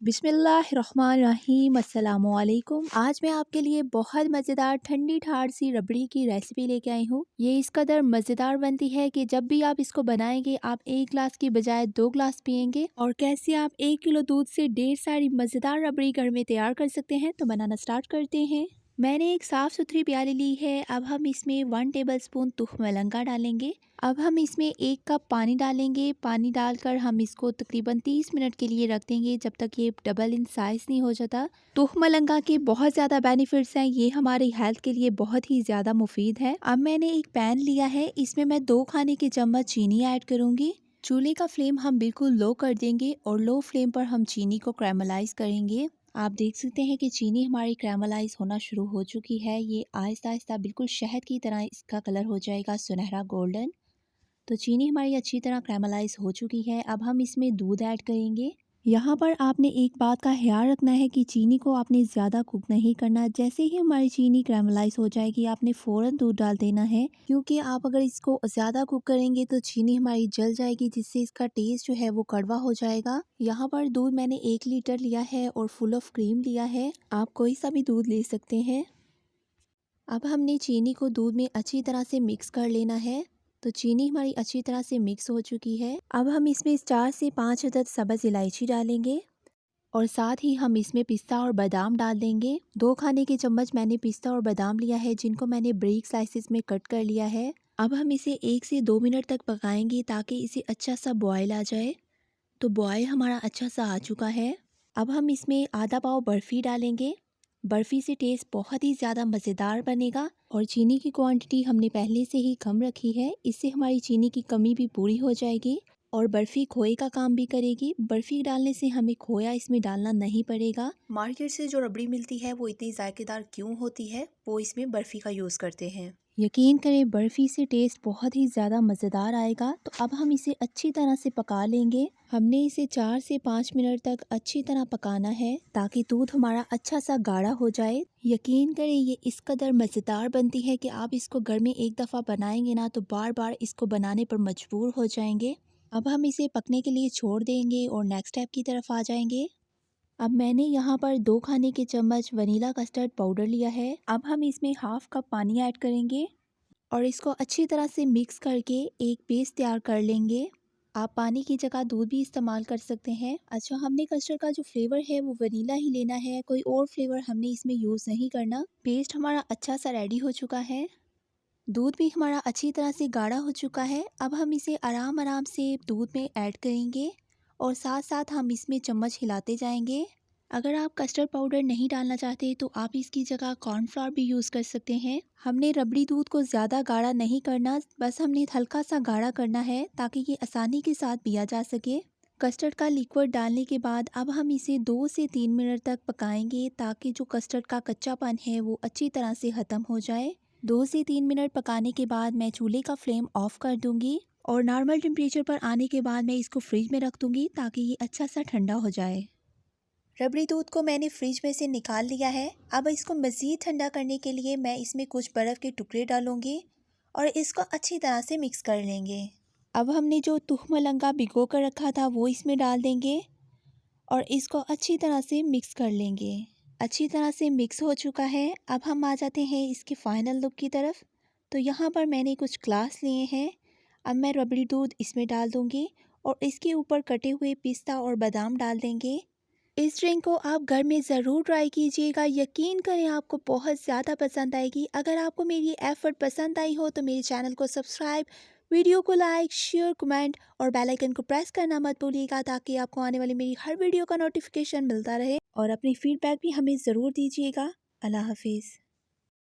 बिस्मिल्लाहिर्रहमानिर्रहीम अस्सलामुअलैकुम। आज मैं आपके लिए बहुत मज़ेदार ठंडी ठार सी रबड़ी की रेसिपी लेके आई हूँ। ये इस कदर मज़ेदार बनती है कि जब भी आप इसको बनाएंगे आप 1 गिलास की बजाय 2 गिलास पियेंगे। और कैसे आप 1 किलो दूध से ढेर सारी मज़ेदार रबड़ी घर में तैयार कर सकते हैं, तो बनाना स्टार्ट करते हैं। मैंने एक साफ़ सुथरी प्याली ली है। अब हम इसमें 1 टेबलस्पून तुख्म मलंगा डालेंगे। अब हम इसमें 1 कप पानी डालेंगे। पानी डालकर हम इसको तकरीबन 30 मिनट के लिए रख देंगे, जब तक ये डबल इन साइज़ नहीं हो जाता। तुख्म मलंगा के बहुत ज़्यादा बेनिफिट्स हैं, ये हमारी हेल्थ के लिए बहुत ही ज़्यादा मुफीद है। अब मैंने एक पैन लिया है, इसमें मैं 2 खाने के चम्मच चीनी ऐड करूँगी। चूल्हे का फ्लेम हम बिल्कुल लो कर देंगे और लो फ्लेम पर हम चीनी को कैरमलाइज करेंगे। आप देख सकते हैं कि चीनी हमारी कैरमलाइज होना शुरू हो चुकी है। ये आहिस्ता आहिस्ता बिल्कुल शहद की तरह इसका कलर हो जाएगा सुनहरा गोल्डन। तो चीनी हमारी अच्छी तरह कैरमलाइज हो चुकी है। अब हम इसमें दूध ऐड करेंगे। यहाँ पर आपने एक बात का ख्याल रखना है कि चीनी को आपने ज़्यादा कुक नहीं करना। जैसे ही हमारी चीनी कैरमलाइज हो जाएगी आपने फ़ौरन दूध डाल देना है, क्योंकि आप अगर इसको ज़्यादा कुक करेंगे तो चीनी हमारी जल जाएगी, जिससे इसका टेस्ट जो है वो कड़वा हो जाएगा। यहाँ पर दूध मैंने 1 लीटर लिया है और फुल ऑफ क्रीम लिया है। आप कोई सा भी दूध ले सकते हैं। अब हमने चीनी को दूध में अच्छी तरह से मिक्स कर लेना है। तो चीनी हमारी अच्छी तरह से मिक्स हो चुकी है। अब हम इसमें 4 से 5 अदद सब्ज़ इलायची डालेंगे और साथ ही हम इसमें पिस्ता और बादाम डाल देंगे। 2 खाने के चम्मच मैंने पिस्ता और बादाम लिया है, जिनको मैंने ब्रीक स्लाइसेस में कट कर लिया है। अब हम इसे 1 से 2 मिनट तक पकाएंगे ताकि इसे अच्छा सा बॉयल आ जाए। तो बॉयल हमारा अच्छा सा आ चुका है। अब हम इसमें आधा पाव बर्फ़ी डालेंगे। बर्फ़ी से टेस्ट बहुत ही ज़्यादा मज़ेदार बनेगा। और चीनी की क्वांटिटी हमने पहले से ही कम रखी है, इससे हमारी चीनी की कमी भी पूरी हो जाएगी और बर्फ़ी खोए का काम भी करेगी। बर्फ़ी डालने से हमें खोया इसमें डालना नहीं पड़ेगा। मार्केट से जो रबड़ी मिलती है वो इतनी जायकेदार क्यों होती है, वो इसमें बर्फ़ी का यूज़ करते हैं। यकीन करें बर्फ़ी से टेस्ट बहुत ही ज़्यादा मज़ेदार आएगा। तो अब हम इसे अच्छी तरह से पका लेंगे। हमने इसे 4 से 5 मिनट तक अच्छी तरह पकाना है ताकि दूध हमारा अच्छा सा गाढ़ा हो जाए। यकीन करें ये इस कदर मज़ेदार बनती है कि आप इसको घर में एक दफ़ा बनाएंगे ना तो बार बार इसको बनाने पर मजबूर हो जाएंगे। अब हम इसे पकने के लिए छोड़ देंगे और नेक्स्ट स्टेप की तरफ आ जाएंगे। अब मैंने यहाँ पर 2 खाने के चम्मच वनीला कस्टर्ड पाउडर लिया है। अब हम इसमें हाफ कप पानी ऐड करेंगे और इसको अच्छी तरह से मिक्स करके एक पेस्ट तैयार कर लेंगे। आप पानी की जगह दूध भी इस्तेमाल कर सकते हैं। अच्छा, हमने कस्टर्ड का जो फ्लेवर है वो वनीला ही लेना है, कोई और फ्लेवर हमने इसमें यूज़ नहीं करना। पेस्ट हमारा अच्छा सा रेडी हो चुका है। दूध भी हमारा अच्छी तरह से गाढ़ा हो चुका है। अब हम इसे आराम आराम से दूध में ऐड करेंगे और साथ साथ हम इसमें चम्मच हिलाते जाएंगे। अगर आप कस्टर्ड पाउडर नहीं डालना चाहते तो आप इसकी जगह कॉर्नफ्लोर भी यूज़ कर सकते हैं। हमने रबड़ी दूध को ज़्यादा गाढ़ा नहीं करना, बस हमने हल्का सा गाढ़ा करना है ताकि ये आसानी के साथ पिया जा सके। कस्टर्ड का लिक्विड डालने के बाद अब हम इसे 2 से 3 मिनट तक पकाएंगे ताकि जो कस्टर्ड का कच्चापन है वो अच्छी तरह से ख़त्म हो जाए। 2 से 3 मिनट पकाने के बाद मैं चूल्हे का फ्लेम ऑफ कर दूंगी और नॉर्मल टेम्परेचर पर आने के बाद मैं इसको फ्रिज में रख दूंगी ताकि ये अच्छा सा ठंडा हो जाए। रबड़ी दूध को मैंने फ्रिज में से निकाल लिया है। अब इसको मज़ीद ठंडा करने के लिए मैं इसमें कुछ बर्फ़ के टुकड़े डालूंगी और इसको अच्छी तरह से मिक्स कर लेंगे। अब हमने जो तुख्म मलंगा भिगो कर रखा था वो इसमें डाल देंगे और इसको अच्छी तरह से मिक्स कर लेंगे। अच्छी तरह से मिक्स हो चुका है। अब हम आ जाते हैं इसके फाइनल लुक की तरफ। तो यहाँ पर मैंने कुछ ग्लास लिए हैं। अब मैं रबड़ी दूध इसमें डाल दूँगी और इसके ऊपर कटे हुए पिस्ता और बादाम डाल देंगे। इस ड्रिंक को आप घर में ज़रूर ट्राई कीजिएगा। यकीन करें आपको बहुत ज़्यादा पसंद आएगी। अगर आपको मेरी एफ़र्ट पसंद आई हो तो मेरे चैनल को सब्सक्राइब, वीडियो को लाइक, शेयर, कमेंट और बेल आइकन को प्रेस करना मत भूलिएगा ताकि आपको आने वाली मेरी हर वीडियो का नोटिफिकेशन मिलता रहे। और अपनी फीडबैक भी हमें ज़रूर दीजिएगा। अल्लाह हाफिज़।